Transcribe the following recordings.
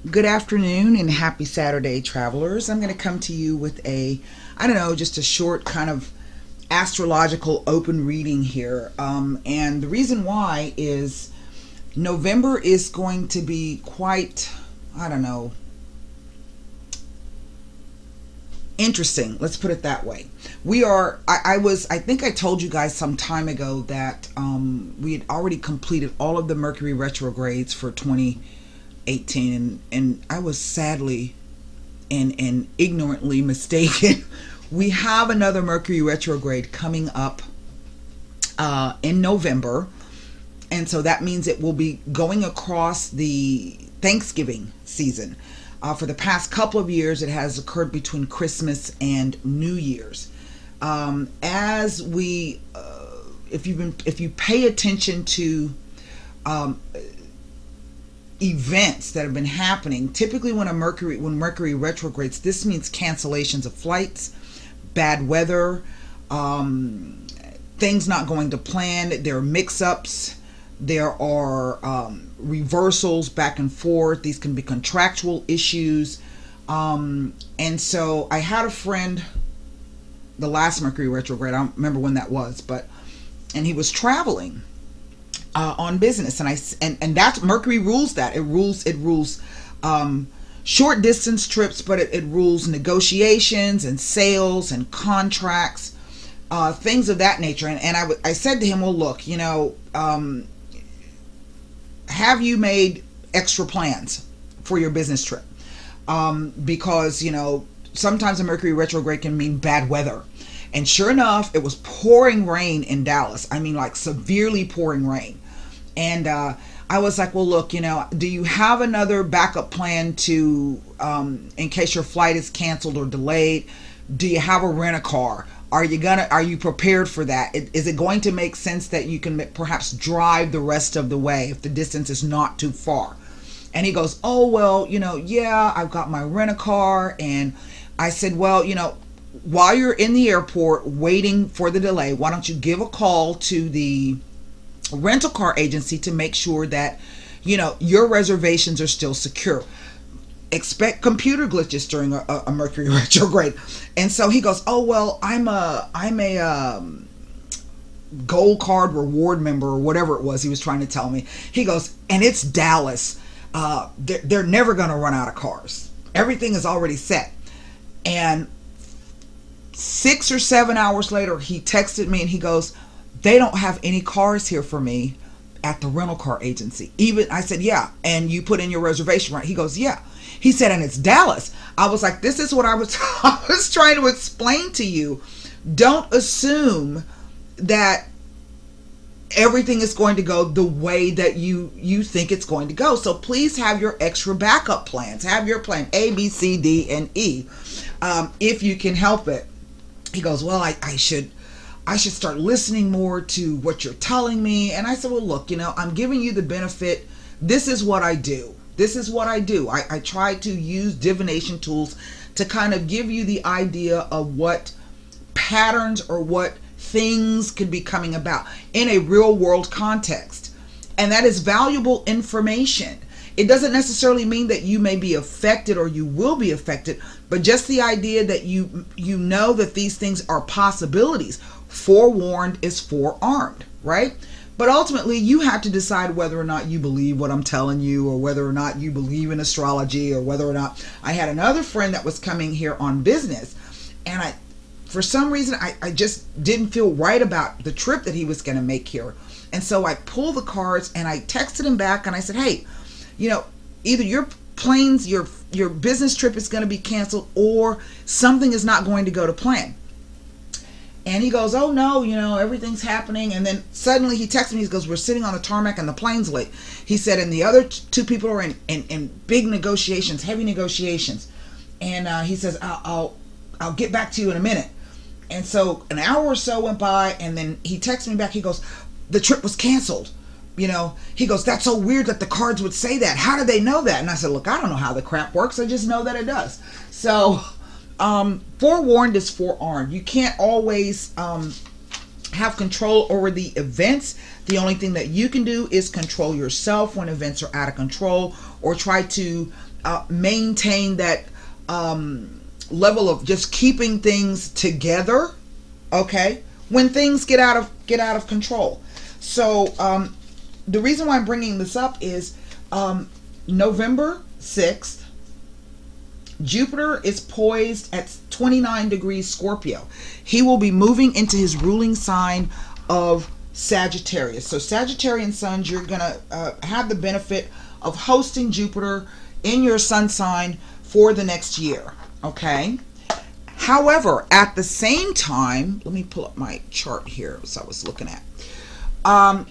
Good afternoon and happy Saturday, travelers. I'm going to come to you with just a short kind of astrological open reading here. And the reason why is November is going to be quite, interesting. Let's put it that way. I think I told you guys some time ago that we had already completed all of the Mercury retrogrades for 2018, and I was sadly and ignorantly mistaken. We have another Mercury retrograde coming up in November, and so that means it will be going across the Thanksgiving season. For the past couple of years, it has occurred between Christmas and New Year's. If you pay attention to events that have been happening, typically when Mercury retrogrades, this means cancellations of flights, bad weather, things not going to plan. There are mix-ups. There are reversals back and forth. These can be contractual issues. And so I had a friend, the last Mercury retrograde, I don't remember when that was, and he was traveling on business. And that's Mercury rules that. It rules short distance trips, but it rules negotiations and sales and contracts, things of that nature. And I said to him, well, look, have you made extra plans for your business trip? Because, sometimes a Mercury retrograde can mean bad weather. And sure enough, it was pouring rain in Dallas. I mean, like severely pouring rain. And I was like, well, look, do you have another backup plan to, in case your flight is canceled or delayed? Do you have a rent-a-car? Are you prepared for that? Is it going to make sense that you can perhaps drive the rest of the way if the distance is not too far? And he goes, oh, well, yeah, I've got my rent-a-car. And I said, well, while you're in the airport waiting for the delay, why don't you give a call to the rental car agency to make sure that, your reservations are still secure. Expect computer glitches during a Mercury retrograde. And so he goes, oh, well, I'm a gold card reward member or whatever it was he was trying to tell me. He goes, and it's Dallas. They're never going to run out of cars. Everything is already set. And 6 or 7 hours later, he texted me and he goes, they don't have any cars here for me at the rental car agency. I said, yeah. And you put in your reservation, right? He goes, yeah. He said, and it's Dallas. I was like, this is what I was trying to explain to you. Don't assume that everything is going to go the way that you think it's going to go. So please have your extra backup plans. Have your plan A, B, C, D, and E, if you can help it. He goes, well, I should start listening more to what you're telling me. And I said, well, look, I'm giving you the benefit. This is what I do. I try to use divination tools to kind of give you the idea of what patterns or what things could be coming about in a real world context. And that is valuable information. It doesn't necessarily mean that you may be affected or you will be affected, but just the idea that you know that these things are possibilities. Forewarned is forearmed, right? But ultimately, you have to decide whether or not you believe what I'm telling you, or whether or not you believe in astrology, or whether or not. I had another friend that was coming here on business, and for some reason, I just didn't feel right about the trip that he was going to make here. And so I pulled the cards and I texted him back and I said, hey, either your business trip is going to be canceled or something is not going to go to plan. And he goes, oh no, everything's happening. And then suddenly he texts me, he goes, we're sitting on the tarmac and the plane's late. He said, and the other two people are in big negotiations, heavy negotiations. And he says, I'll get back to you in a minute. And so an hour or so went by, and then he texts me back. He goes, the trip was canceled. He goes, that's so weird that the cards would say that. How did they know that? And I said, look, I don't know how the crap works. I just know that it does. So forewarned is forearmed. You can't always have control over the events. The only thing that you can do is control yourself when events are out of control, or try to maintain that level of just keeping things together, okay, when things get out of control. So the reason why I'm bringing this up is November 6th, Jupiter is poised at 29 degrees Scorpio. He will be moving into his ruling sign of Sagittarius. So Sagittarian suns, you're going to have the benefit of hosting Jupiter in your sun sign for the next year, okay? However, at the same time, let me pull up my chart here as I was looking at.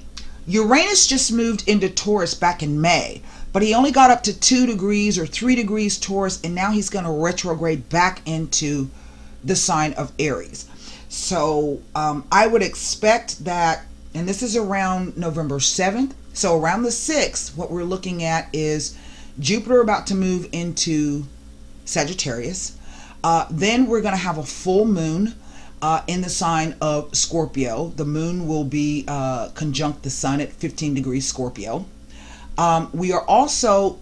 Uranus just moved into Taurus back in May, but he only got up to 2 degrees or 3 degrees Taurus, and now he's going to retrograde back into the sign of Aries. So I would expect that, and this is around November 7th, so around the 6th, what we're looking at is Jupiter about to move into Sagittarius. Then we're going to have a full moon in the sign of Scorpio. The moon will be conjunct the sun at 15 degrees Scorpio. We are also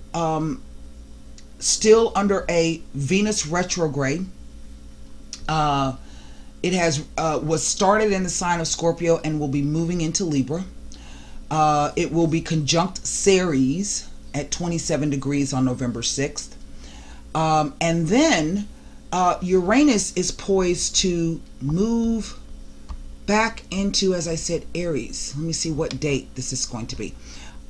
still under a Venus retrograde. It has was started in the sign of Scorpio and will be moving into Libra. It will be conjunct Ceres at 27 degrees on November 6th. And then Uranus is poised to move back into, as I said, Aries. Let me see what date this is going to be.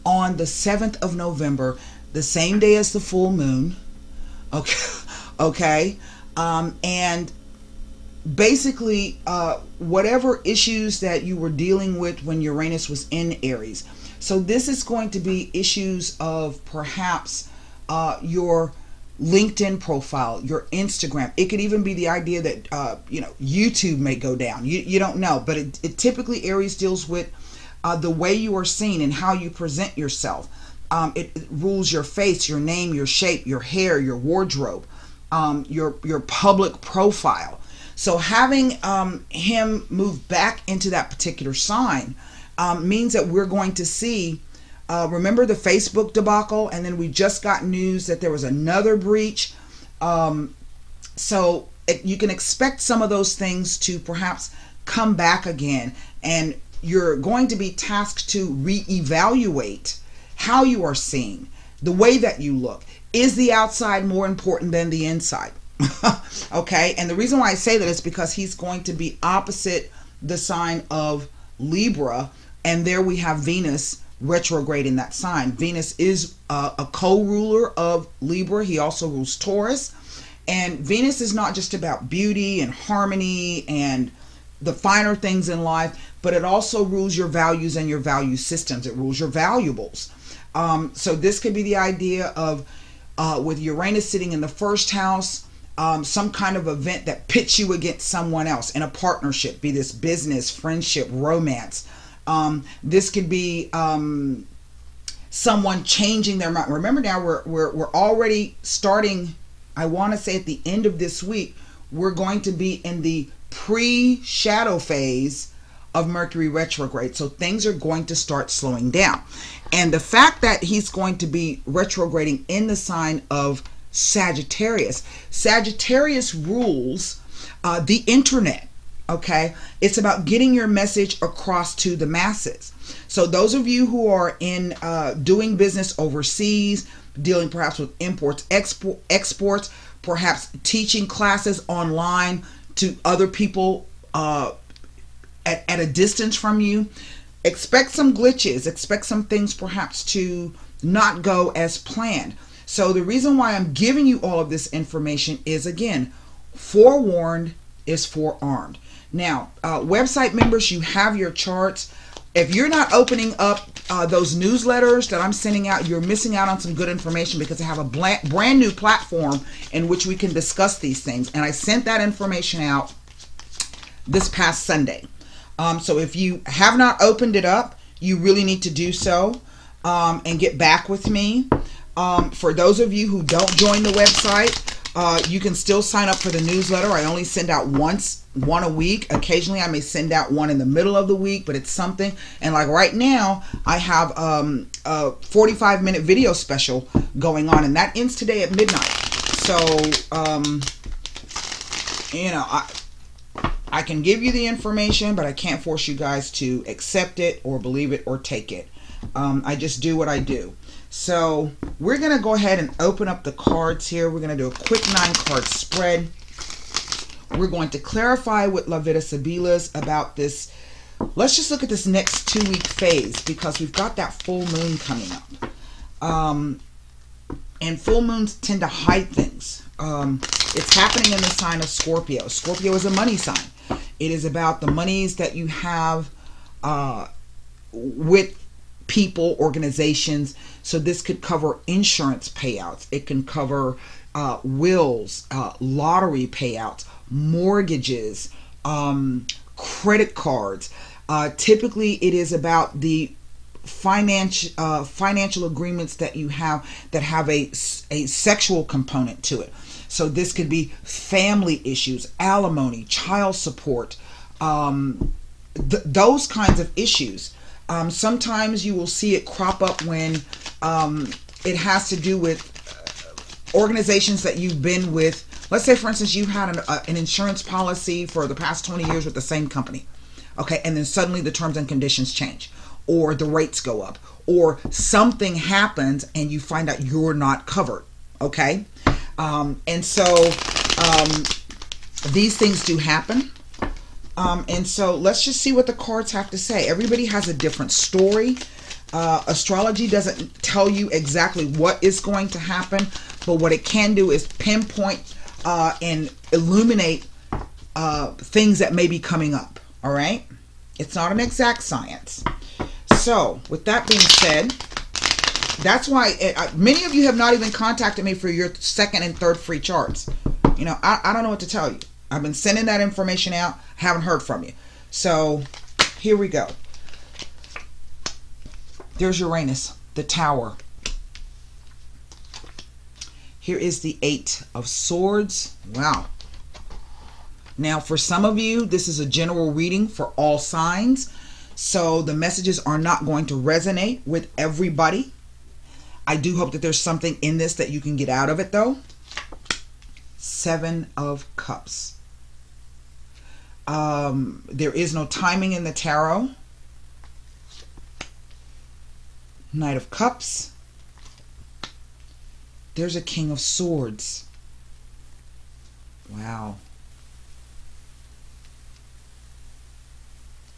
On the 7th of November, the same day as the full moon. Okay. And basically, whatever issues that you were dealing with when Uranus was in Aries. So this is going to be issues of perhaps your LinkedIn profile, your Instagram. It could even be the idea that YouTube may go down. You don't know, but it typically, Aries deals with the way you are seen and how you present yourself. It rules your face, your name, your shape, your hair, your wardrobe, your public profile. So having him move back into that particular sign means that we're going to see, remember the Facebook debacle, and then we just got news that there was another breach. So you can expect some of those things to perhaps come back again, and you're going to be tasked to reevaluate how you are seen, the way that you look. Is the outside more important than the inside? Okay, and the reason why I say that is because he's going to be opposite the sign of Libra, and there we have Venus retrograde in that sign. Venus is a co-ruler of Libra. He also rules Taurus, and Venus is not just about beauty and harmony and the finer things in life, but it also rules your values and your value systems. It rules your valuables. So this could be the idea of with Uranus sitting in the first house, some kind of event that pits you against someone else in a partnership, be this business, friendship, romance. This could be someone changing their mind. Remember now, we're already starting, I want to say at the end of this week, we're going to be in the pre-shadow phase of Mercury retrograde. So things are going to start slowing down. And the fact that he's going to be retrograding in the sign of Sagittarius. Sagittarius rules the internet. Okay, it's about getting your message across to the masses. So those of you who are in doing business overseas, dealing perhaps with imports, exports, perhaps teaching classes online to other people at a distance from you, expect some glitches, expect some things perhaps to not go as planned. So the reason why I'm giving you all of this information is, again, forewarned is forearmed. Now, website members, you have your charts. If you're not opening up those newsletters that I'm sending out, you're missing out on some good information, because I have a brand new platform in which we can discuss these things. And I sent that information out this past Sunday. So if you have not opened it up, you really need to do so and get back with me. For those of you who don't join the website, You can still sign up for the newsletter. I only send out one a week. Occasionally I may send out one in the middle of the week, but it's something. And like right now, I have a 45-minute video special going on, and that ends today at midnight. So, you know, I can give you the information, but I can't force you guys to accept it or believe it or take it. I just do what I do. So we're going to go ahead and open up the cards here. We're going to do a quick 9-card spread. We're going to clarify with La Vida Sibilas about this. Let's just look at this next 2-week phase, because we've got that full moon coming up. And full moons tend to hide things. It's happening in the sign of Scorpio. Scorpio is a money sign. It is about the monies that you have with people, organizations. So this could cover insurance payouts. It can cover wills, lottery payouts, mortgages, credit cards. Typically, it is about the financial agreements that you have that have a sexual component to it. So this could be family issues, alimony, child support, those kinds of issues. Sometimes you will see it crop up when it has to do with organizations that you've been with. Let's say, for instance, you've had an insurance policy for the past 20 years with the same company. Okay, and then suddenly the terms and conditions change, or the rates go up, or something happens and you find out you're not covered. Okay, and so these things do happen. And so let's just see what the cards have to say. Everybody has a different story. Astrology doesn't tell you exactly what is going to happen, but what it can do is pinpoint and illuminate things that may be coming up. All right? It's not an exact science. So with that being said, that's why many of you have not even contacted me for your second and third free charts. You know, I don't know what to tell you. I've been sending that information out, haven't heard from you. So here we go. There's Uranus, the Tower. Here is the 8 of Swords. Wow. Now, for some of you, this is a general reading for all signs. So the messages are not going to resonate with everybody. I do hope that there's something in this that you can get out of it, though. 7 of Cups. There is no timing in the tarot. Knight of Cups. There's a King of Swords. Wow.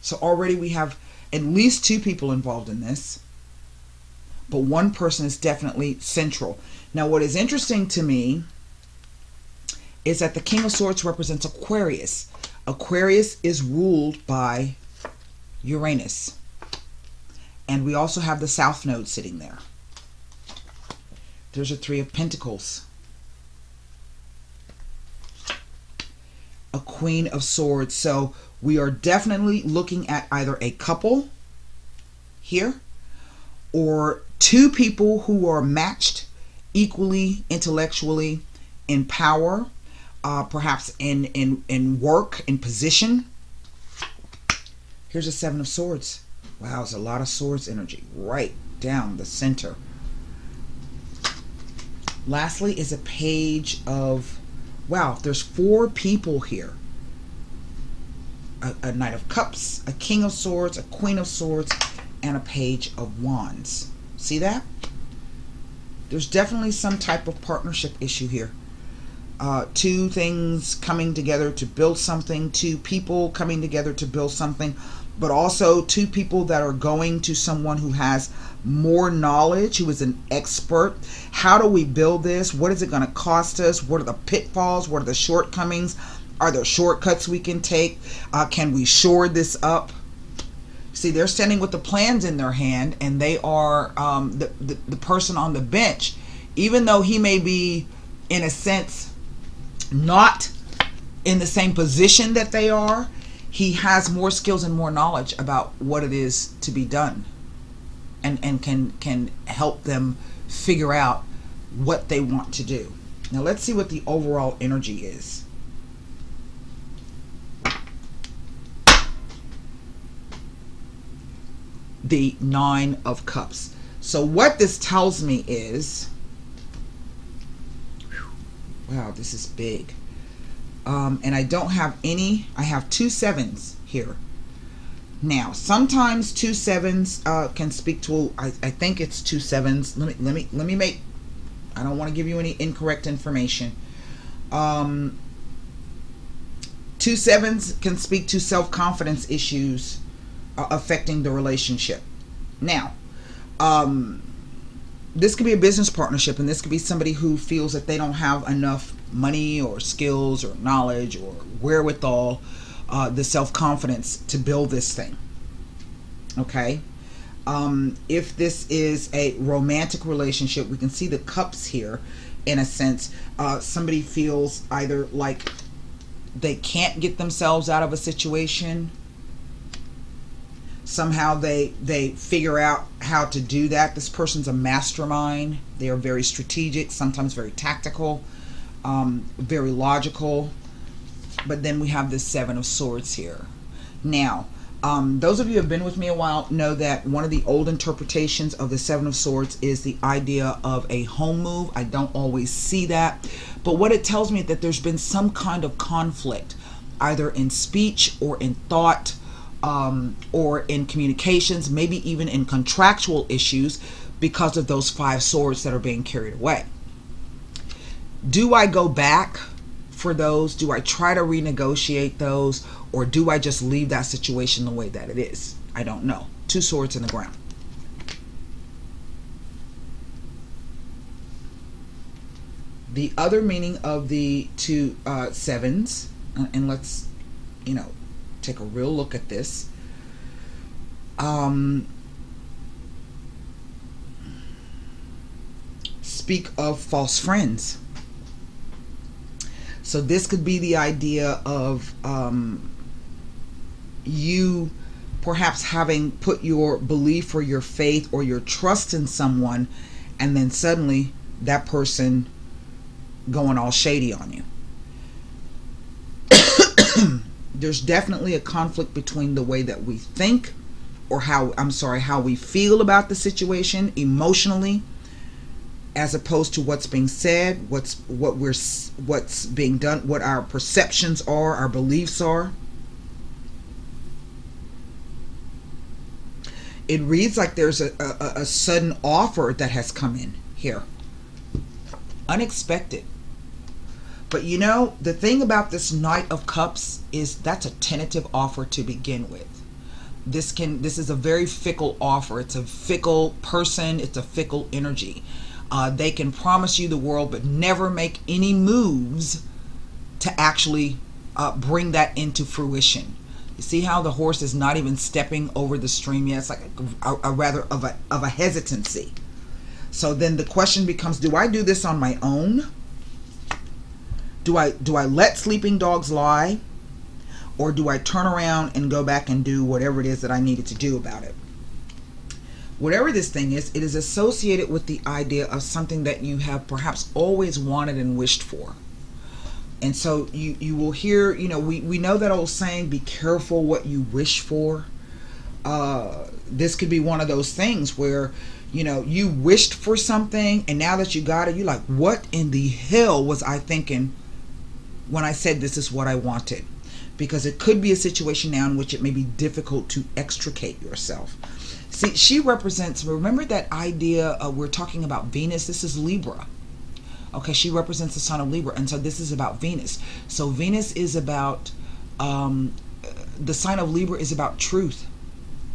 So already we have at least 2 people involved in this, but one person is definitely central. Now, what is interesting to me is that the King of Swords represents Aquarius. Aquarius is ruled by Uranus. And we also have the South Node sitting there. There's a 3 of Pentacles. A Queen of Swords. So we are definitely looking at either a couple here or 2 people who are matched equally intellectually in power, perhaps in work, in position. Here's a 7 of Swords. Wow, there's a lot of swords energy right down the center. Lastly is a Page of, wow, there's 4 people here. A Knight of Cups, a King of Swords, a Queen of Swords, and a Page of Wands. See that? There's definitely some type of partnership issue here. 2 things coming together to build something, 2 people coming together to build something, but also 2 people that are going to someone who has more knowledge, who is an expert. How do we build this? What is it going to cost us? What are the pitfalls? What are the shortcomings? Are there shortcuts we can take? Can we shore this up? See, they're standing with the plans in their hand, and they are the person on the bench. Even though he may be, in a sense, not in the same position that they are, he has more skills and more knowledge about what it is to be done, and can help them figure out what they want to do. Now let's see what the overall energy is. The Nine of Cups. So what this tells me is, wow, this is big. And I don't have any, I have 2 sevens here. Now, sometimes 2 sevens can speak to, I think it's 2 sevens. Let me make, I don't want to give you any incorrect information. 2 sevens can speak to self-confidence issues affecting the relationship. Now, this could be a business partnership, and this could be somebody who feels that they don't have enough money or skills or knowledge or wherewithal, the self-confidence to build this thing. Okay. If this is a romantic relationship, we can see the cups here. In a sense, somebody feels either like they can't get themselves out of a situation. Somehow they figure out how to do that. This person's a mastermind. They are very strategic, sometimes very tactical, very logical. But then we have this 7 of Swords here. Now, those of you who have been with me a while know that one of the old interpretations of the 7 of Swords is the idea of a home move. I don't always see that. But what it tells me is that there's been some kind of conflict, either in speech or in thought, or in communications, maybe even in contractual issues, because of those 5 swords that are being carried away. Do I go back for those? Do I try to renegotiate those? Or do I just leave that situation the way that it is? I don't know. 2 swords in the ground. The other meaning of the 2 sevens, and let's, you know, take a real look at this. Speak of false friends. So this could be the idea of you perhaps having put your belief or your faith or your trust in someone, and then suddenly that person going all shady on you. There's definitely a conflict between the way that we think, or how we feel about the situation emotionally, as opposed to what's being said, what's being done, what our perceptions are, our beliefs are. It reads like there's a sudden offer that has come in here, unexpected. But you know, the thing about this Knight of Cups is that's a tentative offer to begin with. This is a very fickle offer. It's a fickle person. It's a fickle energy. They can promise you the world, but never make any moves to actually bring that into fruition. You see how the horse is not even stepping over the stream yet? It's like a rather of a hesitancy. So then the question becomes, do I do this on my own? Do I let sleeping dogs lie? Or do I turn around and go back and do whatever it is that I needed to do about it? Whatever this thing is, it is associated with the idea of something that you have perhaps always wanted and wished for. And so you will hear, you know, we know that old saying, be careful what you wish for. This could be one of those things where, you know, you wished for something, and now that you got it, you're like, what in the hell was I thinking when I said this is what I wanted? Because it could be a situation now in which it may be difficult to extricate yourself. See, she represents, remember that idea, we're talking about Venus, this is Libra. Okay, she represents the sign of Libra, and so this is about Venus. So Venus is about, the sign of Libra is about truth,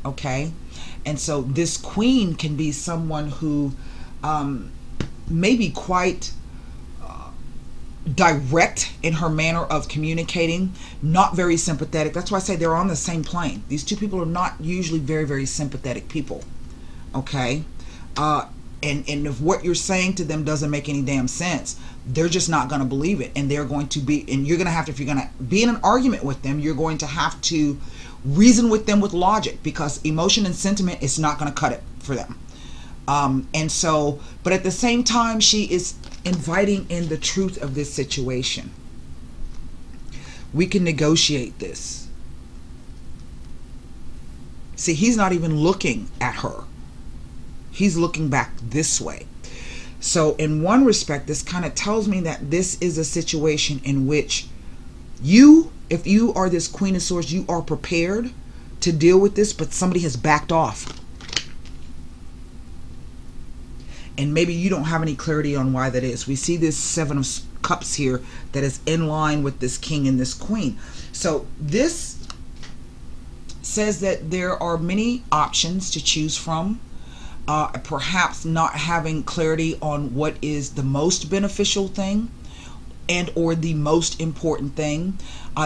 okay? And so this queen can be someone who may be quite direct in her manner of communicating, not very sympathetic. That's why I say they're on the same plane. These two people are not usually very, very sympathetic people, okay? And if what you're saying to them doesn't make any damn sense, they're just not going to believe it. And they're going to be, and you're going to have to, if you're going to be in an argument with them, you're going to have to reason with them with logic, because emotion and sentiment is not going to cut it for them. And so, but at the same time, she is inviting in the truth of this situation. We can negotiate this. See, he's not even looking at her. He's looking back this way. So in one respect, this kind of tells me that this is a situation in which you, if you are this Queen of Swords, you are prepared to deal with this, but somebody has backed off. And maybe you don't have any clarity on why that is. We see this Seven of Cups here that is in line with this King and this Queen. So this says that there are many options to choose from. Perhaps not having clarity on what is the most beneficial thing and or the most important thing.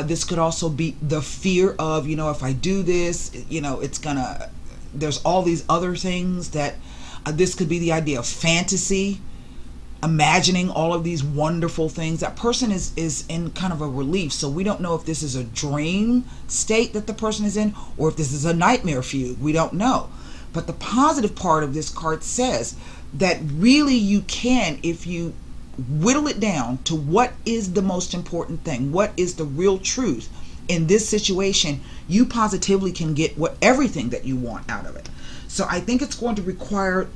This could also be the fear of, you know, if I do this, you know, it's gonna, there's all these other things that, this could be the idea of fantasy, imagining all of these wonderful things. That person is in kind of a relief. So we don't know if this is a dream state that the person is in or if this is a nightmare fugue. We don't know. But the positive part of this card says that really you can, if you whittle it down to what is the most important thing, what is the real truth in this situation, you positively can get everything that you want out of it. So I think it's going to require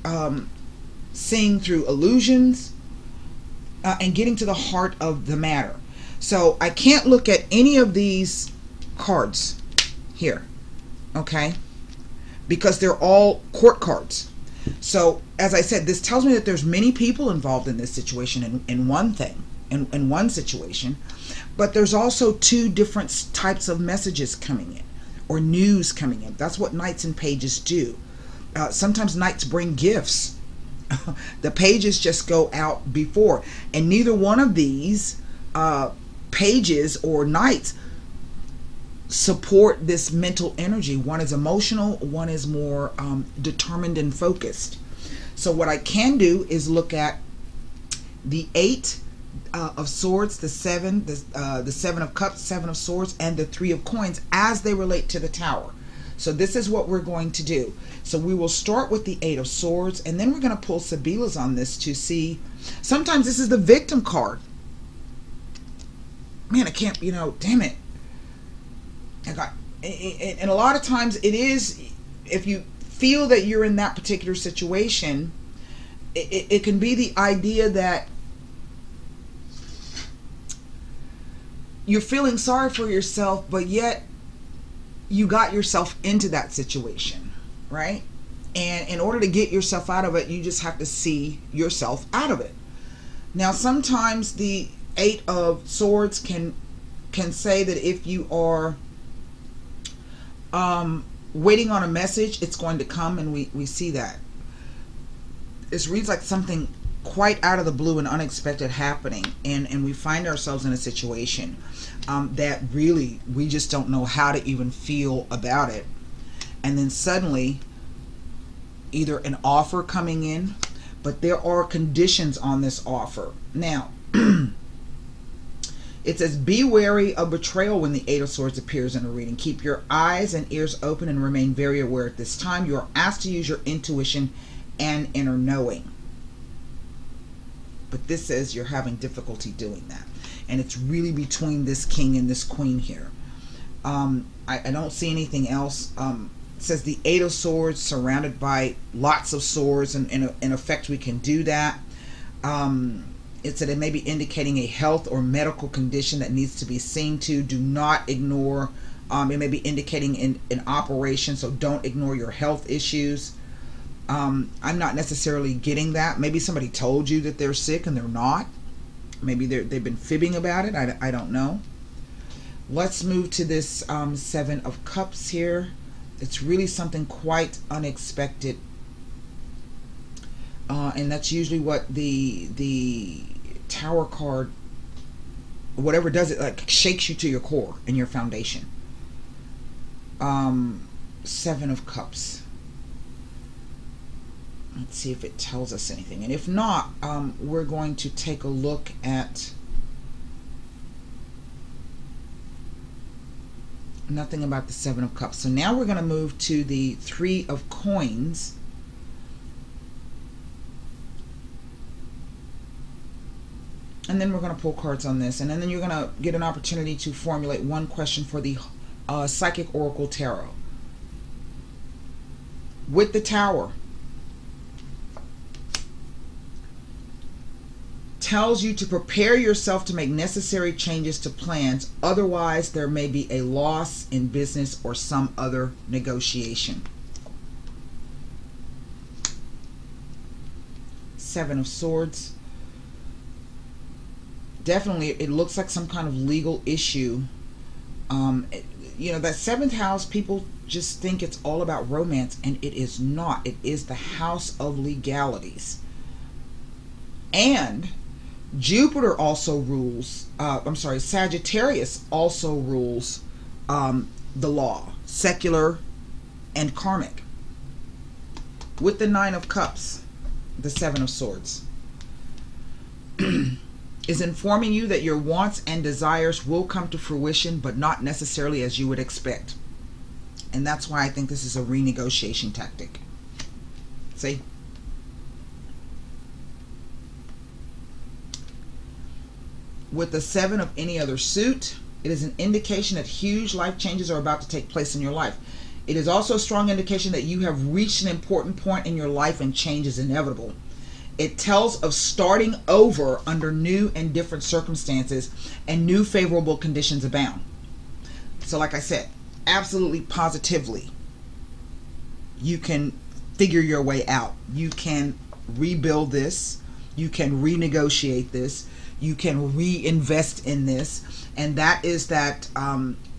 seeing through illusions and getting to the heart of the matter. So I can't look at any of these cards here, okay? Because they're all court cards. So as I said, this tells me that there's many people involved in this situation in one thing, in one situation. But there's also two different types of messages coming in or news coming in. That's what Knights and Pages do. Sometimes Knights bring gifts. The Pages just go out before. And neither one of these Pages or Knights support this mental energy. One is emotional, one is more determined and focused. So what I can do is look at the Eight of Swords, the Seven, the Seven of Cups, Seven of Swords, and the Three of Coins as they relate to the Tower. So this is what we're going to do. So we will start with the Eight of Swords, and then we're going to pull Sibilas on this to see. Sometimes this is the victim card. Man, I can't, you know, damn it. And a lot of times it is, if you feel that you're in that particular situation, it can be the idea that you're feeling sorry for yourself, but yet you got yourself into that situation, right? And in order to get yourself out of it, you just have to see yourself out of it. Now, sometimes the Eight of Swords can say that if you are waiting on a message, it's going to come, and we see that. This reads like something quite out of the blue and unexpected happening, and we find ourselves in a situation that really we just don't know how to even feel about it. And then suddenly either an offer coming in, but there are conditions on this offer. Now it says, be wary of betrayal when the Eight of Swords appears in a reading. Keep your eyes and ears open and remain very aware at this time. You are asked to use your intuition and inner knowing. But this says you're having difficulty doing that. And it's really between this King and this Queen here. I don't see anything else. It says the Eight of Swords surrounded by lots of swords, and in effect we can do that. It said it may be indicating a health or medical condition that needs to be seen to. Do not ignore. It may be indicating an operation, so don't ignore your health issues. I'm not necessarily getting that. Maybe somebody told you that they're sick and they're not. Maybe they've been fibbing about it. I don't know. Let's move to this Seven of Cups here. It's really something quite unexpected. And that's usually what the Tower card, whatever does it, like shakes you to your core and your foundation. Seven of Cups. Let's see if it tells us anything. And if not, we're going to take a look at nothing about the Seven of Cups. So now we're going to move to the Three of Coins. And then we're going to pull cards on this. And then you're going to get an opportunity to formulate one question for the Psychic Oracle Tarot. With the Tower, tells you to prepare yourself to make necessary changes to plans. Otherwise, there may be a loss in business or some other negotiation. Seven of Swords. Definitely, it looks like some kind of legal issue. You know, that seventh house, people just think it's all about romance, and it is not. It is the house of legalities. And Jupiter also rules, Sagittarius also rules the law, secular and karmic. With the Nine of Cups, the Seven of Swords, is informing you that your wants and desires will come to fruition, but not necessarily as you would expect. And that's why I think this is a renegotiation tactic. See? With the Seven of any other suit, it is an indication that huge life changes are about to take place in your life. It is also a strong indication that you have reached an important point in your life and change is inevitable. It tells of starting over under new and different circumstances, and new favorable conditions abound. So like I said, absolutely positively, you can figure your way out. You can rebuild this. You can renegotiate this. You can reinvest in this. And that is that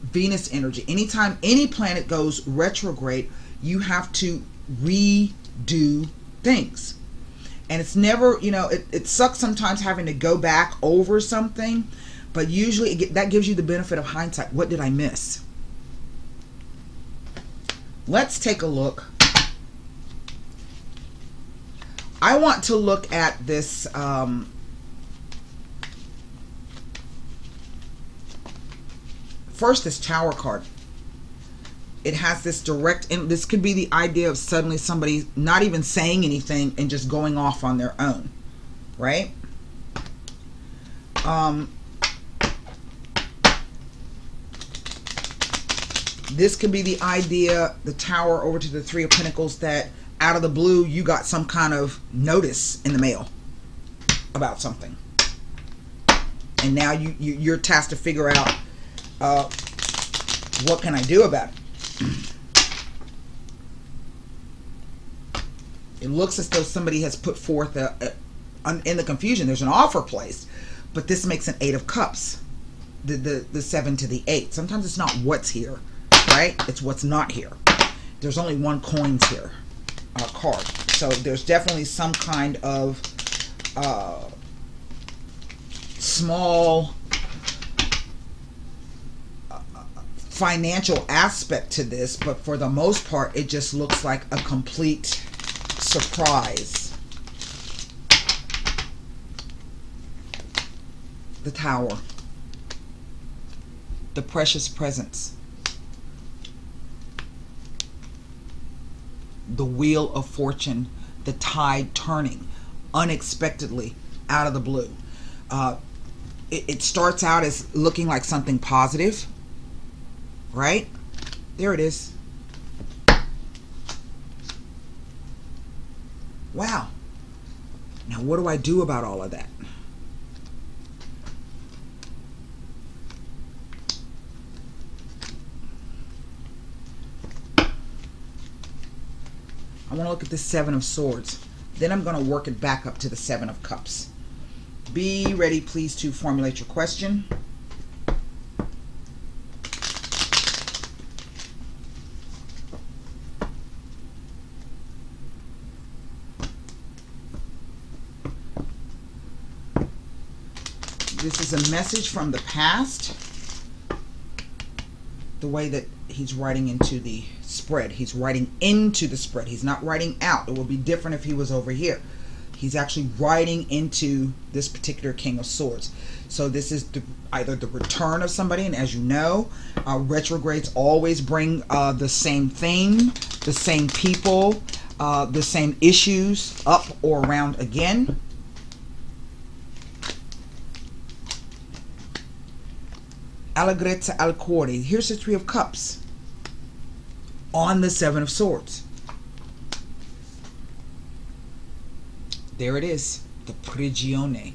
Venus energy. Anytime any planet goes retrograde, you have to redo things. And it's never, you know, it sucks sometimes having to go back over something, but usually that gives you the benefit of hindsight. What did I miss? Let's take a look. I want to look at this first, this Tower card. It has this direct, and this could be the idea of suddenly somebody not even saying anything and just going off on their own, right? This could be the idea, the Tower over to the Three of Pentacles, that out of the blue you got some kind of notice in the mail about something, and now you're tasked to figure out what can I do about it. It looks as though somebody has put forth in the confusion, there's an offer placed, but this makes an Eight of Cups, the 7 to the 8. Sometimes it's not what's here, right? It's what's not here. There's only one coins here, card. So there's definitely some kind of small financial aspect to this, but for the most part it just looks like a complete surprise. The Tower, the precious presence, the Wheel of Fortune, the tide turning unexpectedly out of the blue. It starts out as looking like something positive, right? There it is. Wow. Now what do I do about all of that? I want to look at the Seven of Swords. Then I'm going to work it back up to the Seven of Cups. Be ready, please, to formulate your question. This is a message from the past. The way that he's writing into the spread. He's writing into the spread. He's not writing out. It would be different if he was over here. He's actually writing into this particular King of Swords. So this is either the return of somebody, and as you know, retrogrades always bring the same thing, the same people, the same issues up or around again. Allegrezza al cuore. Here's the Three of Cups on the Seven of Swords. There it is, the prigione.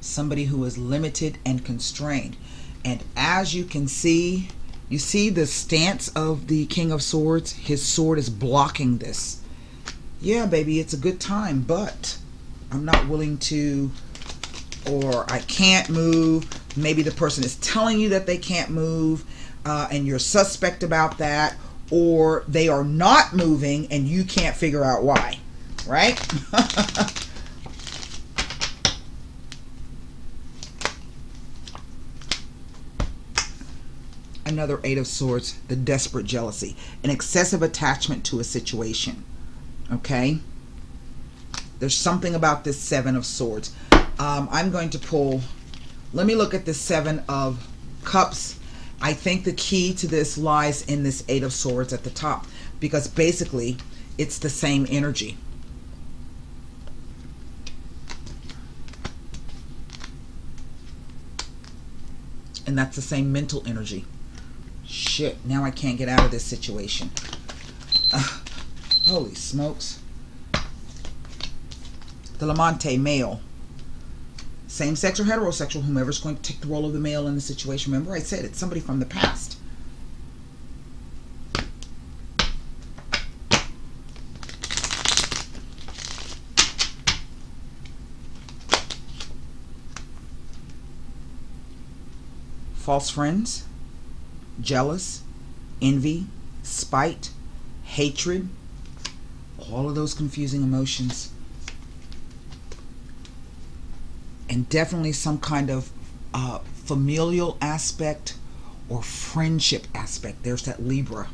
Somebody who is limited and constrained. And as you can see, you see the stance of the King of Swords? His sword is blocking this. Yeah, baby, it's a good time, but I'm not willing to, or I can't move. Maybe the person is telling you that they can't move, and you're suspect about that, or they are not moving and you can't figure out why, right? Another Eight of Swords, the desperate jealousy, an excessive attachment to a situation. Okay, there's something about this Seven of Swords. I'm going to pull, let me look at the Seven of Cups. I think the key to this lies in this Eight of Swords at the top, because basically it's the same energy. And that's the same mental energy. Shit, now I can't get out of this situation. Holy smokes. The Lamante, male. Same sex or heterosexual, whomever's going to take the role of the male in the situation. Remember I said it's somebody from the past. False friends, jealous, envy, spite, hatred, all of those confusing emotions. And definitely some kind of familial aspect or friendship aspect. There's that Libra.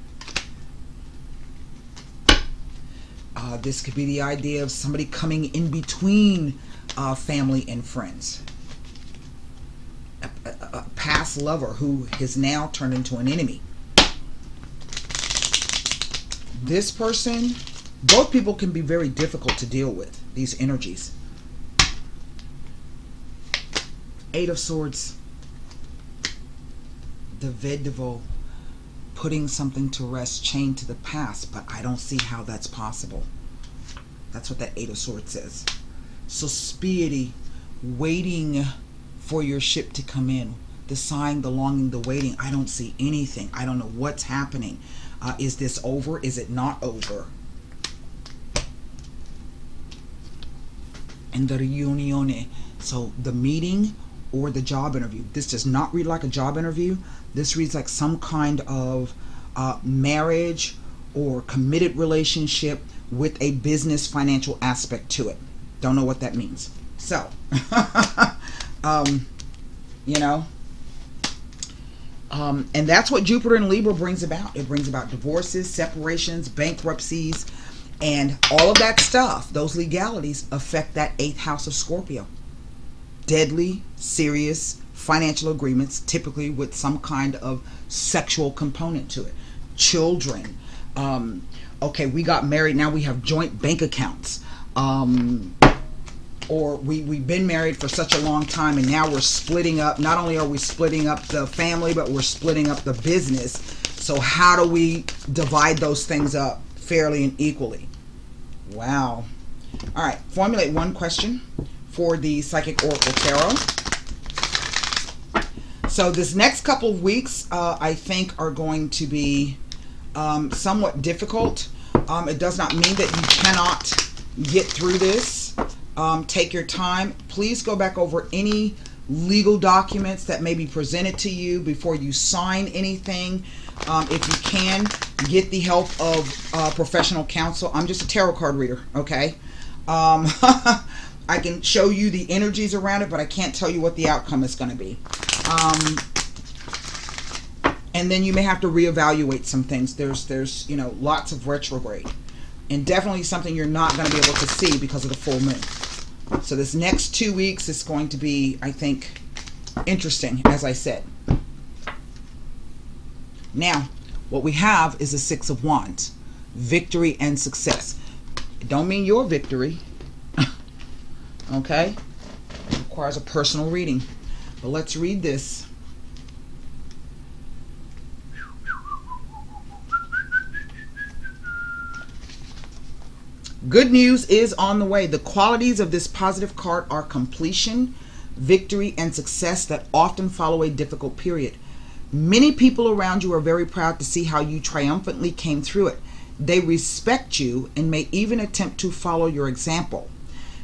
This could be the idea of somebody coming in between family and friends. A past lover who has now turned into an enemy. This person, both people can be very difficult to deal with, these energies. Eight of Swords, the Vedevo, putting something to rest, chained to the past, but I don't see how that's possible. That's what that Eight of Swords says. Sospiri, waiting for your ship to come in. The sighing, the longing, the waiting. I don't see anything. I don't know what's happening. Is this over? Is it not over? And the riunione. So the meeting or the job interview. This does not read like a job interview. This reads like some kind of marriage or committed relationship with a business financial aspect to it. Don't know what that means. So, you know, and that's what Jupiter and Libra brings about. It brings about divorces, separations, bankruptcies, and all of that stuff. Those legalities affect that 8th house of Scorpio. Deadly, serious financial agreements, typically with some kind of sexual component to it. Children. Okay, we got married, now we have joint bank accounts. Or we've been married for such a long time and now we're splitting up. Not only are we splitting up the family, but we're splitting up the business. So how do we divide those things up fairly and equally? Wow. All right, formulate one question for the Psychic Oracle Tarot. So this next couple of weeks, I think, are going to be somewhat difficult. It does not mean that you cannot get through this. Take your time. Please go back over any legal documents that may be presented to you before you sign anything. If you can, get the help of professional counsel. I'm just a tarot card reader, okay? I can show you the energies around it, but I can't tell you what the outcome is going to be. And then you may have to reevaluate some things. There's you know, lots of retrograde. And definitely something you're not going to be able to see because of the full moon. So this next 2 weeks is going to be, I think, interesting, as I said. Now, what we have is the Six of Wands. Victory and success. It don't mean your victory. Okay? It requires a personal reading. But let's read this. Good news is on the way. The qualities of this positive card are completion, victory, and success that often follow a difficult period. Many people around you are very proud to see how you triumphantly came through it. They respect you and may even attempt to follow your example.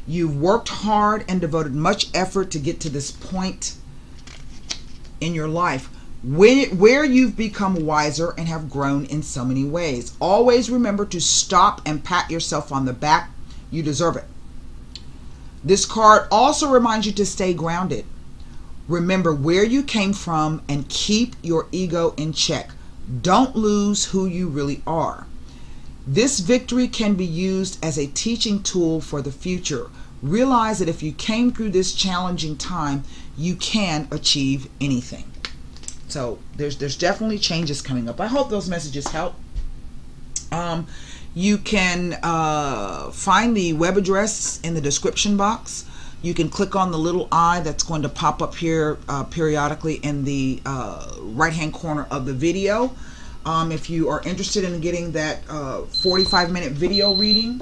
You've worked hard and devoted much effort to get to this point in your life where you've become wiser and have grown in so many ways. Always remember to stop and pat yourself on the back. You deserve it. This card also reminds you to stay grounded. Remember where you came from and keep your ego in check. Don't lose who you really are. This victory can be used as a teaching tool for the future. Realize that if you came through this challenging time, you can achieve anything. So there's definitely changes coming up. I hope those messages help. You can find the web address in the description box. You can click on the little eye that's going to pop up here periodically in the right-hand corner of the video. If you are interested in getting that 45-minute video reading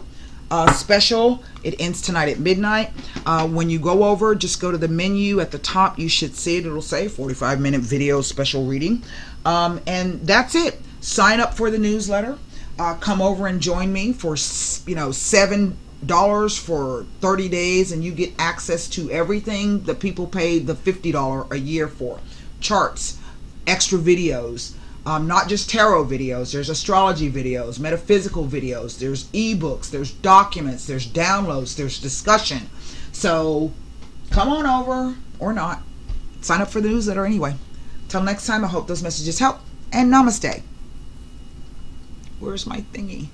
special, it ends tonight at midnight. When you go over, just go to the menu at the top. You should see it. It'll say 45-minute video special reading. And that's it. Sign up for the newsletter. Come over and join me for, $7 for 30 days, and you get access to everything that people pay the $50 a year for. Charts, extra videos, not just tarot videos. There's astrology videos, metaphysical videos, there's ebooks, there's documents, there's downloads, there's discussion. So come on over, or not. Sign up for the newsletter anyway. Till next time, I hope those messages help, and namaste. Where's my thingy?